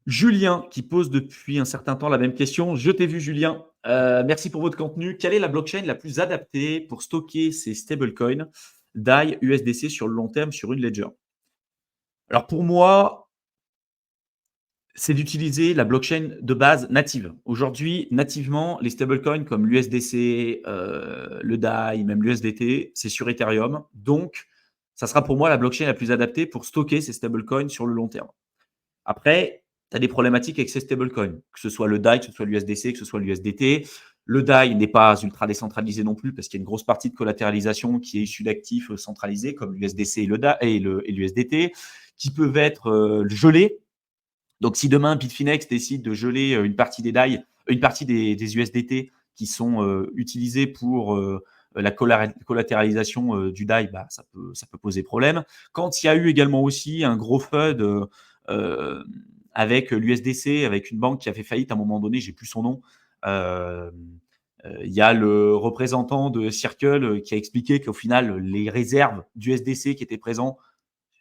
Julien qui pose depuis un certain temps la même question. Je t'ai vu, Julien. Merci pour votre contenu. Quelle est la blockchain la plus adaptée pour stocker ces stablecoins DAI USDC sur le long terme sur une ledger? Alors pour moi, c'est d'utiliser la blockchain de base native. Aujourd'hui, nativement, les stablecoins comme l'USDC, le DAI, même l'USDT, c'est sur Ethereum. Donc, ça sera pour moi la blockchain la plus adaptée pour stocker ces stablecoins sur le long terme. Après, tu as des problématiques avec ces stablecoins, que ce soit le DAI, que ce soit l'USDC, que ce soit l'USDT. Le DAI n'est pas ultra décentralisé non plus parce qu'il y a une grosse partie de collatéralisation qui est issue d'actifs centralisés comme l'USDC et le DAI et l'USDT qui peuvent être gelés. Donc, si demain Bitfinex décide de geler une partie des DAI, une partie des USDT qui sont utilisés pour la collatéralisation du DAI, bah, ça peut poser problème. Quand il y a eu également aussi un gros FUD euh, avec l'USDC, avec une banque qui a fait faillite à un moment donné, j'ai plus son nom. Il y a le représentant de Circle qui a expliqué qu'au final, les réserves d'USDC qui étaient présentes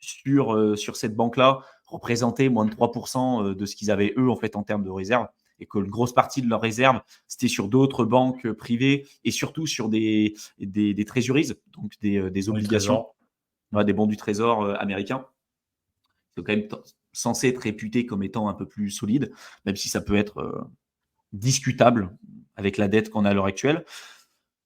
sur cette banque-là représentaient moins de 3% de ce qu'ils avaient eux en fait en termes de réserves et que une grosse partie de leurs réserves, c'était sur d'autres banques privées et surtout sur des treasuries, donc des Dans les obligations, trésors. des bons du trésor américains. C'est quand même censé être réputé comme étant un peu plus solide, même si ça peut être discutable avec la dette qu'on a à l'heure actuelle.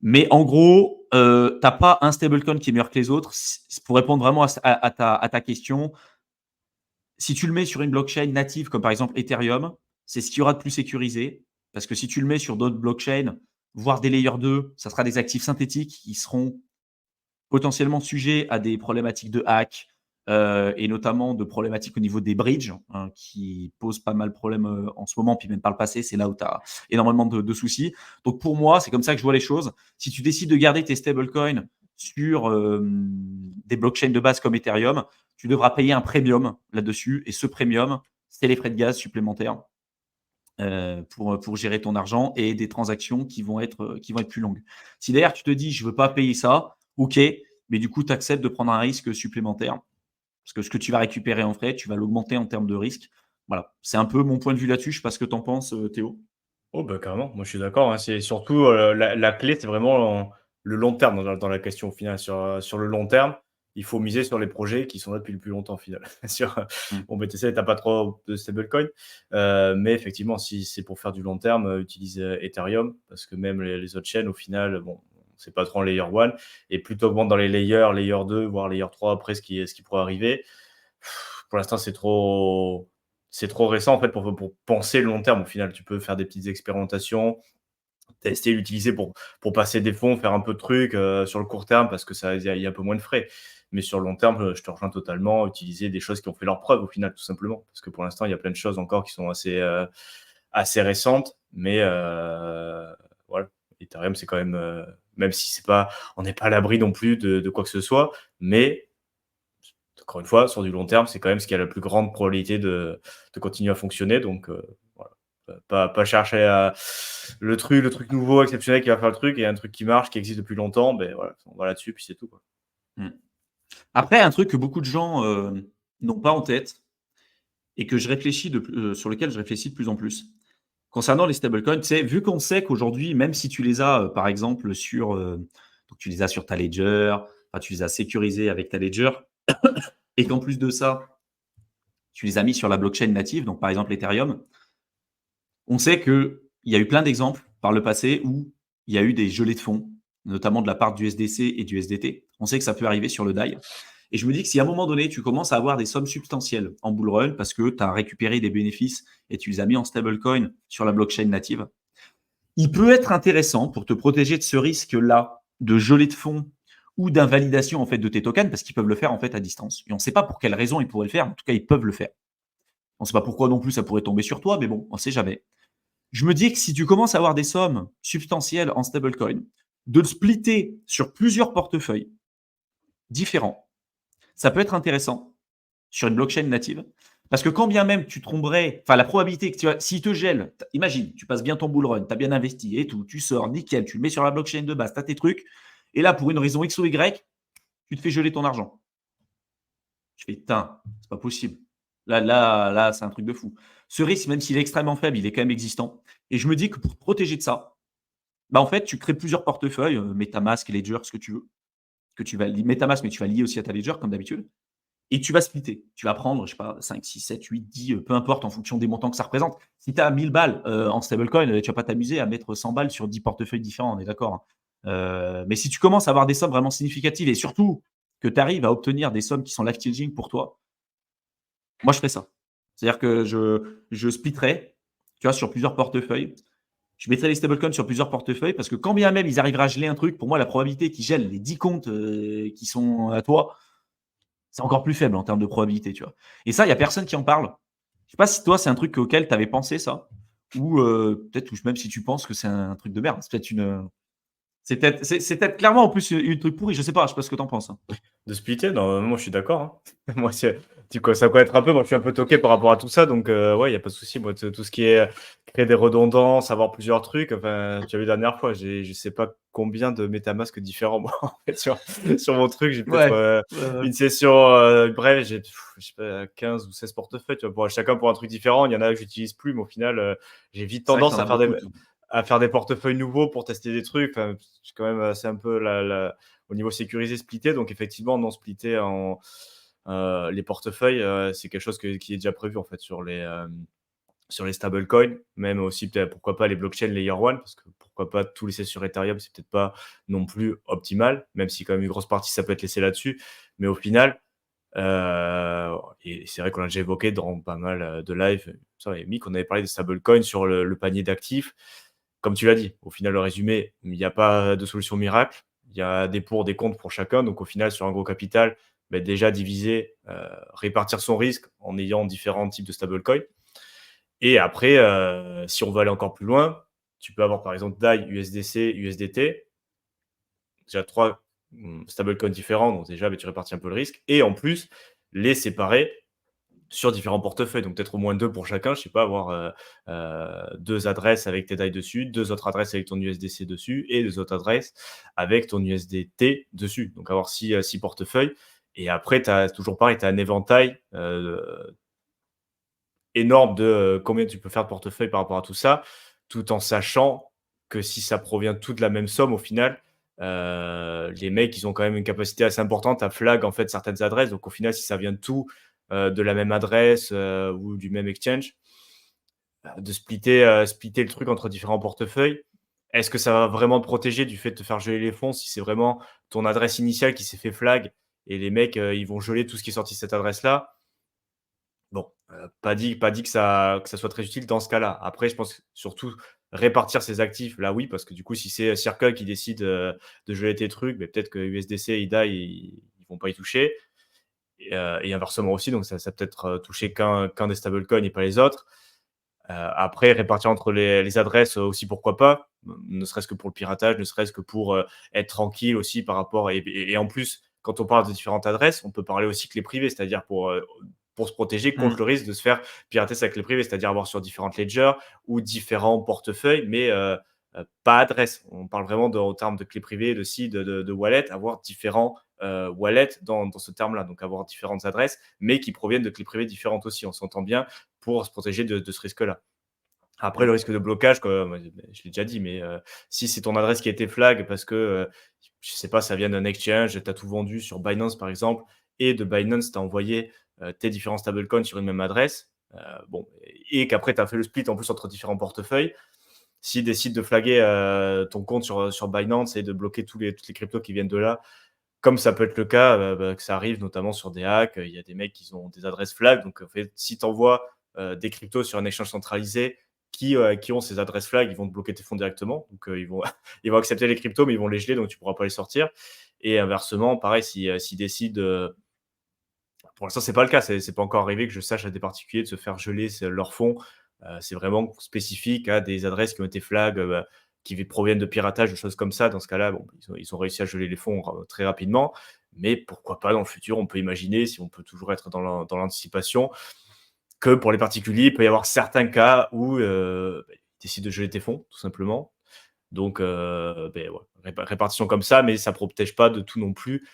Mais en gros, tu n'as pas un stablecoin qui est meilleur que les autres. Pour répondre vraiment à ta question, si tu le mets sur une blockchain native, comme par exemple Ethereum, c'est ce qu'il y aura de plus sécurisé. Parce que si tu le mets sur d'autres blockchains, voire des layers 2, ça sera des actifs synthétiques qui seront potentiellement sujets à des problématiques de hack et notamment de problématiques au niveau des bridges hein, qui posent pas mal de problèmes en ce moment, puis même par le passé, c'est là où tu as énormément de soucis. Donc pour moi, c'est comme ça que je vois les choses. Si tu décides de garder tes stablecoins sur des blockchains de base comme Ethereum, tu devras payer un premium là-dessus. Et ce premium, c'est les frais de gaz supplémentaires pour gérer ton argent et des transactions qui vont être plus longues. Si d'ailleurs tu te dis, je ne veux pas payer ça, ok, mais du coup, tu acceptes de prendre un risque supplémentaire. Parce que ce que tu vas récupérer en frais, tu vas l'augmenter en termes de risque. Voilà, c'est un peu mon point de vue là-dessus. Je ne sais pas ce que tu en penses, Théo. Oh, bah, carrément, moi je suis d'accord, hein. C'est surtout la clé, c'est vraiment le long terme dans la question au final. Sur le long terme, il faut miser sur les projets qui sont là depuis le plus longtemps au final. Mm. Bon, BTC, t'as pas trop de stablecoin, mais effectivement, si c'est pour faire du long terme, utilise Ethereum, parce que même les autres chaînes, au final, bon, c'est pas trop en layer 1, et plus tu augmentes dans les layers, layer 2, voire layer 3 après ce qui pourrait arriver. Pour l'instant, c'est trop récent en fait pour penser le long terme. Au final, tu peux faire des petites expérimentations, tester, l'utiliser pour passer des fonds, faire un peu de trucs sur le court terme parce que il y a un peu moins de frais. Mais sur le long terme, je te rejoins totalement. Utiliser des choses qui ont fait leur preuve au final, tout simplement. Parce que pour l'instant, il y a plein de choses encore qui sont assez récentes. Mais voilà, Ethereum, c'est quand même, même si c'est pas, on n'est pas à l'abri non plus de quoi que ce soit, mais encore une fois, sur du long terme, c'est quand même ce qui a la plus grande probabilité de continuer à fonctionner. Donc, voilà. Pas chercher le truc nouveau, exceptionnel qui va faire le truc, et un truc qui marche, qui existe depuis longtemps, ben voilà, on va là-dessus, puis c'est tout, quoi. Mm. Après, un truc que beaucoup de gens n'ont pas en tête et que sur lequel je réfléchis de plus en plus, concernant les stablecoins, vu qu'on sait qu'aujourd'hui, même si tu les as, par exemple, donc tu les as sur ta ledger, enfin, tu les as sécurisés avec ta ledger, et qu'en plus de ça, tu les as mis sur la blockchain native, donc par exemple Ethereum, on sait qu'il y a eu plein d'exemples par le passé où il y a eu des gelées de fonds, notamment de la part du SDC et du SDT. On sait que ça peut arriver sur le DAI. Et je me dis que si à un moment donné, tu commences à avoir des sommes substantielles en bull run parce que tu as récupéré des bénéfices et tu les as mis en stablecoin sur la blockchain native, il peut être intéressant pour te protéger de ce risque-là de gelée de fonds ou d'invalidation en fait de tes tokens parce qu'ils peuvent le faire en fait à distance. Et on ne sait pas pour quelle raison ils pourraient le faire. En tout cas, ils peuvent le faire. On ne sait pas pourquoi non plus ça pourrait tomber sur toi, mais bon, on ne sait jamais. Je me dis que si tu commences à avoir des sommes substantielles en stablecoin, de le splitter sur plusieurs portefeuilles différents, ça peut être intéressant sur une blockchain native. Parce que quand bien même tu tromperais, enfin la probabilité que s'il te gèle, imagine, tu passes bien ton bull run, tu as bien investi et tout, tu sors, nickel, tu le mets sur la blockchain de base, tu as tes trucs, et là pour une raison X ou Y, tu te fais geler ton argent. Je fais, putain, c'est pas possible. Là, c'est un truc de fou. Ce risque, même s'il est extrêmement faible, il est quand même existant. Et je me dis que pour te protéger de ça, bah, en fait, tu crées plusieurs portefeuilles, MetaMask, Ledger, ce que tu veux, que tu vas MetaMask, mais tu vas lier aussi à ta Ledger comme d'habitude. Et tu vas splitter. Tu vas prendre, je sais pas, 5, 6, 7, 8, 10, peu importe en fonction des montants que ça représente. Si tu as 1000 balles en stablecoin, tu vas pas t'amuser à mettre 100 balles sur 10 portefeuilles différents, on est d'accord, hein. Mais si tu commences à avoir des sommes vraiment significatives et surtout que tu arrives à obtenir des sommes qui sont life changing pour toi, moi je ferais ça. C'est-à-dire que je splitterais, tu vois, sur plusieurs portefeuilles. Je mettrais les stablecoins sur plusieurs portefeuilles parce que quand bien même ils arriveraient à geler un truc, pour moi, la probabilité qu'ils gèlent les 10 comptes qui sont à toi, c'est encore plus faible en termes de probabilité, tu vois. Et ça, il n'y a personne qui en parle. Je sais pas si toi, c'est un truc auquel tu avais pensé, ça, ou peut-être, ou même si tu penses que c'est un truc de merde. C'est peut-être clairement en plus une truc pourri. Je sais pas ce que tu en penses, hein. De splitter? Non, moi je suis d'accord, hein. Moi, ça peut être un peu, moi je suis un peu toqué par rapport à tout ça, donc ouais, il n'y a pas de souci. Moi, tout ce qui est créer des redondances, avoir plusieurs trucs, enfin, tu as vu la dernière fois, j'ai je sais pas combien de MetaMask différents, moi, en fait, sur mon truc. J'ai peut-être Ouais. Ouais. une session, bref, je sais pas, 15 ou 16 portefeuilles, tu vois, chacun pour un truc différent. Il y en a que j'utilise plus, mais au final, j'ai vite C'est vrai que tendance t'en as beaucoup, toi. à faire des portefeuilles nouveaux pour tester des trucs. Enfin, c'est quand même assez un peu au niveau sécurisé, splitté. Donc, effectivement, non splitté en les portefeuilles, c'est quelque chose qui est déjà prévu en fait sur les stablecoins, même aussi peut-être pourquoi pas les blockchains layer one, parce que pourquoi pas tout laisser sur Ethereum, c'est peut-être pas non plus optimal, même si quand même une grosse partie ça peut être laissé là-dessus. Mais au final, et c'est vrai qu'on l'a déjà évoqué dans pas mal de live, ça et Mick, on avait parlé des stablecoins sur le panier d'actifs. Comme tu l'as dit, au final, le résumé, il n'y a pas de solution miracle. Il y a des pour, des contre pour chacun. Donc, au final, sur un gros capital, déjà diviser, répartir son risque en ayant différents types de stablecoins. Et après, si on veut aller encore plus loin, tu peux avoir par exemple DAI, USDC, USDT. Déjà trois stablecoins différents. Donc, déjà, tu répartis un peu le risque. Et en plus, les séparer sur différents portefeuilles, donc peut-être au moins deux pour chacun, je sais pas, avoir deux adresses avec tes DAI dessus, deux autres adresses avec ton USDC dessus et deux autres adresses avec ton USDT dessus. Donc avoir six portefeuilles. Et après, tu as toujours pareil, tu as un éventail énorme de combien tu peux faire de portefeuille par rapport à tout ça, tout en sachant que si ça provient tout de la même somme au final, les mecs, ils ont quand même une capacité assez importante à flag en fait certaines adresses. Donc au final, si ça vient de tout de la même adresse ou du même exchange, de splitter le truc entre différents portefeuilles, est-ce que ça va vraiment te protéger du fait de te faire geler les fonds si c'est vraiment ton adresse initiale qui s'est fait flag et les mecs, ils vont geler tout ce qui est sorti de cette adresse-là? Bon, pas dit que ça soit très utile dans ce cas-là. Après, je pense que surtout répartir ses actifs, là, oui, parce que du coup, si c'est Circle qui décide, de geler tes trucs, peut-être que USDC et IDA, ils vont pas y toucher et inversement aussi, donc ça peut-être, toucher qu'un des stablecoins et pas les autres. Après répartir entre les adresses, aussi pourquoi pas, ne serait-ce que pour le piratage, ne serait-ce que pour, être tranquille aussi par rapport et en plus, quand on parle de différentes adresses, on peut parler aussi clés privées, c'est-à-dire pour se protéger contre Mmh. le risque de se faire pirater sa clé privée, c'est-à-dire avoir sur différentes ledgers ou différents portefeuilles, mais pas adresse. On parle vraiment en termes de clés privées, de seed, de wallet, avoir différents wallets dans ce terme-là, donc avoir différentes adresses, mais qui proviennent de clés privées différentes aussi, on s'entend bien, pour se protéger de ce risque-là. Après, le Mmh. risque de blocage, comme je l'ai déjà dit, mais si c'est ton adresse qui a été flag parce que, je sais pas, ça vient d'un exchange, tu as tout vendu sur Binance, par exemple, et de Binance, tu as envoyé tes différents stablecoins sur une même adresse, bon, et qu'après, tu as fait le split en plus entre différents portefeuilles. S'ils décident de flaguer ton compte sur Binance et de bloquer toutes les cryptos qui viennent de là, comme ça peut être le cas, que ça arrive notamment sur des hacks, il y a des mecs qui ont des adresses flag. Donc, en fait, si tu envoies des cryptos sur un échange centralisé qui ont ces adresses flag, ils vont te bloquer tes fonds directement. Donc, ils vont accepter les cryptos, mais ils vont les geler, donc tu ne pourras pas les sortir. Et inversement, pareil, s'ils décident, pour l'instant, ce n'est pas le cas, c'est pas encore arrivé que je sache à des particuliers de se faire geler leurs fonds. C'est vraiment spécifique à des adresses qui ont été flag, qui proviennent de piratage, de choses comme ça. Dans ce cas-là, bon, ils ont réussi à geler les fonds très rapidement. Mais pourquoi pas dans le futur, on peut imaginer, si on peut toujours être dans l'anticipation, que pour les particuliers, il peut y avoir certains cas où ils décident de geler tes fonds, tout simplement. Donc, ouais, répartition comme ça, mais ça ne protège pas de tout non plus,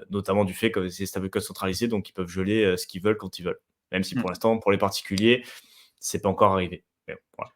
notamment du fait que c'est stablecoins centralisés, donc ils peuvent geler ce qu'ils veulent quand ils veulent. Même si Mm. pour l'instant, pour les particuliers, c'est pas encore arrivé. Mais bon, voilà.